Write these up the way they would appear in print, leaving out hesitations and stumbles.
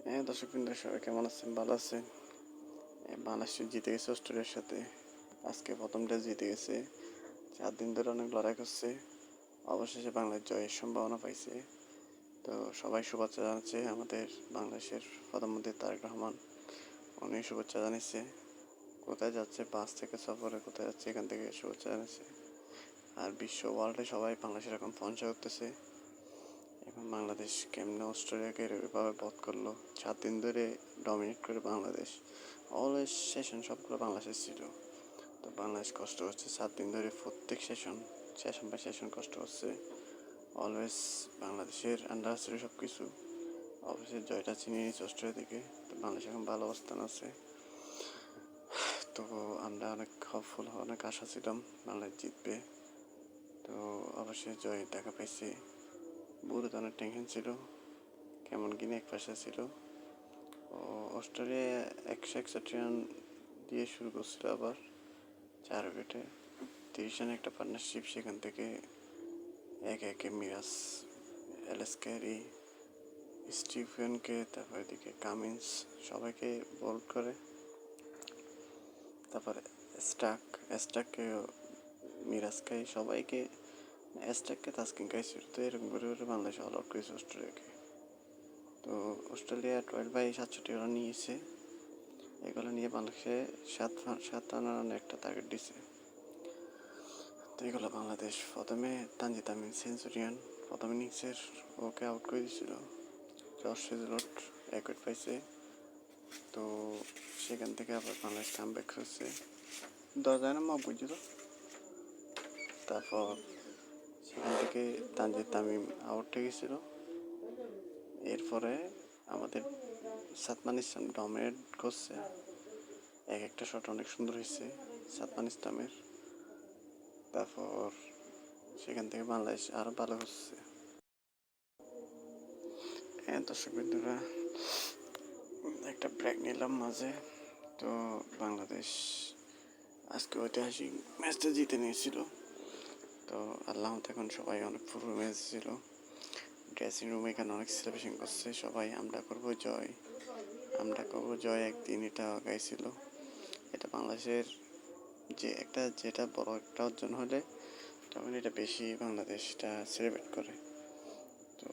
হ্যাঁ, দর্শকবৃন্দ সবাই কেমন আছেন? ভালো আছেন? বাংলাদেশ জিতে গেছে অস্ট্রেলিয়ার সাথে। আজকে প্রথম টেস্ট জিতে গেছে। 4 দিন ধরে অনেক লড়াই করছে। অবশেষে বাংলাদেশ জয়ের সম্ভাবনা পাইছে। তো সবাই শুভেচ্ছা জানাচ্ছে। আমাদের বাংলাদেশের প্রধানমন্ত্রী তারেক রহমান উনি শুভেচ্ছা জানিয়েছে। কোথায় যাচ্ছে, বাস থেকে সফরে কোথায় যাচ্ছে, এখান থেকে শুভেচ্ছা জানিয়েছে। আর বিশ্ব ওয়ার্ল্ডে সবাই বাংলাদেশের এখন প্রশংসা করতেছে। এখন বাংলাদেশ কেমনে অস্ট্রেলিয়াকে এভাবে বধ করলো। 4 দিন ধরে ডমিনেট করে বাংলাদেশ। অলওয়েজ সেশন সবগুলো বাংলাদেশের ছিল। তো বাংলাদেশ কষ্ট হচ্ছে 4 দিন ধরে, প্রত্যেক সেশন বাই সেশন কষ্ট হচ্ছে। অলওয়েজ বাংলাদেশের আন্ডার ছিল সব কিছু। অবশ্যই জয়টা চিনিয়ে নিয়েছে অস্ট্রেলিয়া থেকে। তো বাংলাদেশ এখন ভালো অবস্থান আছে। তো আমরা অনেক হোপফুল, অনেক আশা ছিলাম বাংলাদেশ জিতবে। তো অবশ্যই জয় দেখা পাইছে। বুড়োতে অনেক টেনশন ছিল, কেমন কিনে এক পাশে ছিল। ও অস্ট্রেলিয়া 161 রান দিয়ে শুরু করছিল, আবার 4 উইকেটে 30 রানের একটা পার্টনারশিপ। সেখান থেকে একে একে মিরাজ, এলএস ক্যারি, স্টিফেনকে, তারপর এদিকে কামিন্স সবাইকে বোল্ড করে। তারপরে স্টাককে মিরাজকে সবাইকে, স্টাককে তাস্কিন খাইছিল। তো এরকম করে বাংলাদেশ অল আউট করেছে অস্ট্রেলিয়াকে। তো অস্ট্রেলিয়া 12/67 রান নিয়েছে। এগুলো নিয়ে বাংলাদেশে 57 রানের একটা টার্গেট দিছে। তো এগুলো বাংলাদেশ প্রথমে তানজিদ তামিম সেঞ্চুরিয়ান প্রথম ইনিংসের ওকে আউট করে দিয়েছিল। জশ হেজলট 1 উইকেট পাইছে। তো সেখান থেকে আবার বাংলাদেশ কামব্যাক হচ্ছে। 10 রানে মক বুঝছো তো। তারপর সেখান থেকে তানজিদ তামিম আউট হয়ে গেছিল। এরপরে আমাদের সাদমান ইসলাম ডমিনেট করছে। এক একটা শট অনেক সুন্দর হয়েছে সাদমান ইসলামের। তারপর সেখান থেকে বাংলাদেশ আরও ভালো হচ্ছে। দর্শক বিন্দুরা, একটা ব্রেক নিলাম মাঝে। তো বাংলাদেশ আজকে ঐতিহাসিক ম্যাচটা জিতে নিয়েছিল। তো আল্লাহ এখন সবাই অনেক পুরো ম্যাচ ছিল। ড্রেসিং রুমে এখানে অনেক সেলিব্রেশন করছে সবাই। আমরা করব জয়, আমরা করব জয়, একদিন এটা গাইছিল। এটা বাংলাদেশের যেটা বড় একটা অর্জন হলে তখন এটা বেশি বাংলাদেশটা সেলিব্রেট করে। তো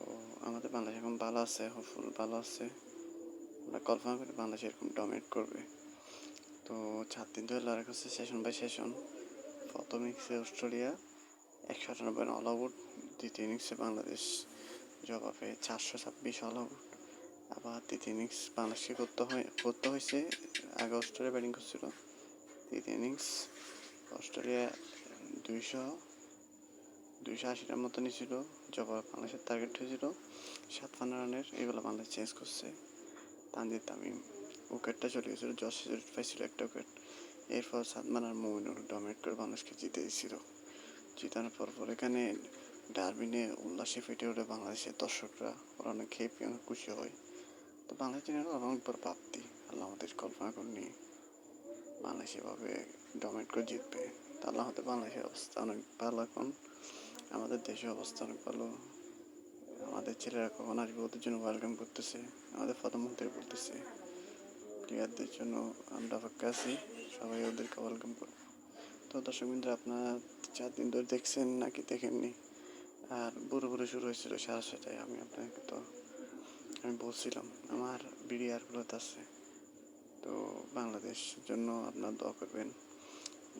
আমাদের বাংলাদেশ এখন ভালো আছে, হোপফুল ভালো আছে। আমরা কল্পনা করি বাংলাদেশ এরকম ডমিনেট করবে। তো 4 দিন ধরে লড়াই করছে সেশন বাই সেশন। প্রথম ইনিংসে অস্ট্রেলিয়া 198 রান অল আউট। দ্বিতীয় ইনিংসে বাংলাদেশ জবাবে 426 অল আউট। আবার তৃতীয় ইনিংস বাংলাদেশকে করতে হয়েছে। আগে অস্ট্রেলিয়া ব্যাটিং করছিল। তৃতীয় ইনিংস অস্ট্রেলিয়া 280 রান মতো নিয়েছিল। জবাব বাংলাদেশের টার্গেট হয়েছিল 57 রানের। এগুলো বাংলাদেশ চেঞ্জ করছে। তানজিদ তামিম উইকেটটা চলে গেছিলো, জশ হেজলট পাইছিল একটা উইকেট। এরপর সাদমান আর মুমিনুল ডমিনেট করে বাংলাদেশকে জিতে দিয়েছিল। জিতানোর পর এখানে ডারবিনে উল্লাসে ফেটে ওঠে বাংলাদেশের দর্শকরা। ওরা অনেক হ্যাপি, অনেক খুশি হয়। তো বাংলাদেশের অনেক বড় প্রাপ্তি। আল্লাহ আমাদের কল্পনা করিনি বাংলাদেশ এভাবে ডমিনেট করে জিতবে। তা আল্লাহ আমাদের বাংলাদেশের অবস্থা অনেক ভালো এখন। আমাদের দেশের অবস্থা অনেক ভালো। আমাদের ছেলেরা কখন আসবে ওদের জন্য ওয়েলকাম করতেছে। আমাদের প্রধানমন্ত্রী বলতেছে প্লেয়ারদের জন্য আমরা অপেক্ষা আছি, সবাই ওদেরকে ওয়েলকাম করবো। তো দর্শক বিন্দু, আপনারা 4 দিন ধরে দেখছেন নাকি দেখেননি? আর বুড়ো শুরু হয়েছিল 7:30টায়। আমি বলছিলাম আমার বিডিআরগুলোতে আছে। তো বাংলাদেশের জন্য আপনার দোয়া করবেন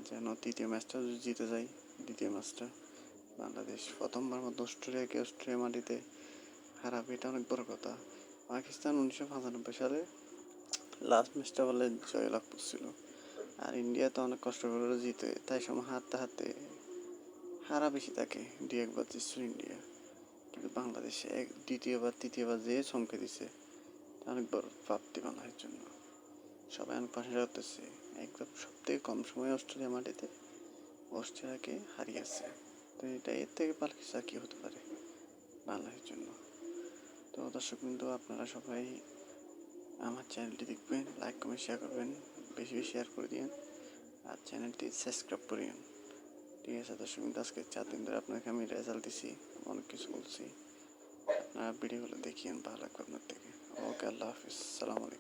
যেন তৃতীয় ম্যাচটা যদি জিতে যায়। দ্বিতীয় ম্যাচটা বাংলাদেশ প্রথমবার মতো অস্ট্রেলিয়া মাটিতে হারাবে, এটা অনেক বড় কথা। পাকিস্তান 1995 সালে লাস্ট ম্যাচটা বলে জয়লাভ করছিল। আর ইন্ডিয়া তো অনেক কষ্ট করে জিতে, তাই সময় হারতে হারা বেশি থাকে। 2-1 জিতছিল ইন্ডিয়া, কিন্তু বাংলাদেশে তৃতীয়বার যেয়ে চমকে দিছে। অনেক বড় প্রাপ্তি বাংলাদেশের জন্য। সবাই অনেক প্রশংসা করতেছে। একদম সবথেকে কম সময়ে অস্ট্রেলিয়া মাটিতে অস্ট্রেলিয়াকে হারিয়েছে। তো এটা এর থেকে ভালো কিছু আর কি হতে পারে বাংলাদেশের জন্য। তো দর্শক বিন্দু, আপনারা সবাই আমার চ্যানেলটি দেখবেন, লাইক কমেন্ট শেয়ার করবেন, বেশি শেয়ার করে দিন। আর চ্যানেলটি সাবস্ক্রাইব করিয়েন। ঠিক আছে দর্শক বিন্দু, আজকে 4 দিন ধরে আপনাকে আমি রেজাল্ট দিছি, অনেক কিছু বলছি। আপনারা ভিডিওগুলো দেখিয়েন, ভালো লাগবে আপনার থেকে। ওকে, আল্লাহ হাফিজ, সালাম আলাইকুম।